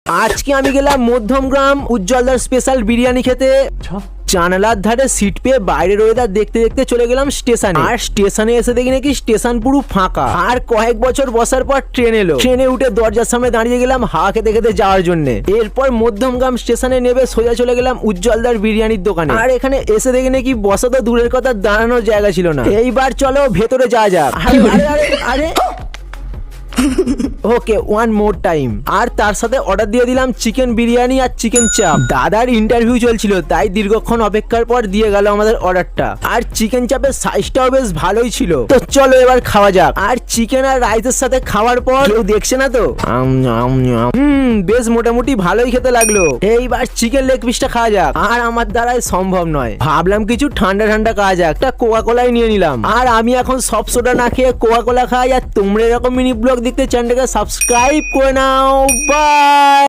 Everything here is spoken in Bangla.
আজকে আমি গেলাম মধ্যমগ্রাম উজ্জ্বলদার স্পেশাল বিরিয়ানি খেতে। জানালার ধারে সিট পেয়ে বাইরের ওয়েদার দেখতে দেখতে চলে গেলাম স্টেশনে। আর স্টেশনে এসে দেখি নাকি স্টেশন পুরো ফাঁকা। আর কয়েক বছর বসার পর ট্রেন এলো। ট্রেনে উঠে দরজার সামনে দাঁড়িয়ে গেলাম হাওয়া খেতে খেতে যাওয়ার জন্য। এরপর মধ্যমগ্রাম স্টেশনে নেমে সোজা চলে গেলাম উজ্জ্বলদার বিরিয়ানির দোকানে। আর এখানে এসে দেখি নাকি বসা তো দূরের কথা, দাঁড়ানোর জায়গা ছিল না। এইবার চলো ভেতরে যাওয়া যাক। আরে আরে আরে ওকে, ওয়ান মোর টাইম। আর তার সাথে অর্ডার দিয়ে দিলাম চিকেন বিরিয়ানি আর চিকেন চাপ। দাদার ইন্টারভিউ চলছিল, তাই দীর্ঘক্ষণ অপেক্ষার পর দিয়ে গেল আমাদের অর্ডারটা। আর চিকেন চাপের সাইজটাও বেশ ভালোই ছিল। তো চলো এবার খাওয়া যাক। আর চিকেন আর রাইসের সাথে খাওয়ার পর কেউ দেখছে না তো। বেশ মোটামুটি ভালোই খেতে লাগলো। এইবার চিকেন লেগ পিসটা খাওয়া যাক। আর আমার দ্বারাই সম্ভব নয়, ভাবলাম কিছু ঠান্ডা ঠান্ডা খাওয়া যাক। একটা কোকা কোলাই নিয়ে নিলাম। আর আমি এখন সব সোডা না খেয়ে কোকা কোলা খাই। আর তোমরা এরকম মিনি ব্লগ দেখতে চ্যানেলটাকে সাবস্ক্রাইব করে নাও। বাই।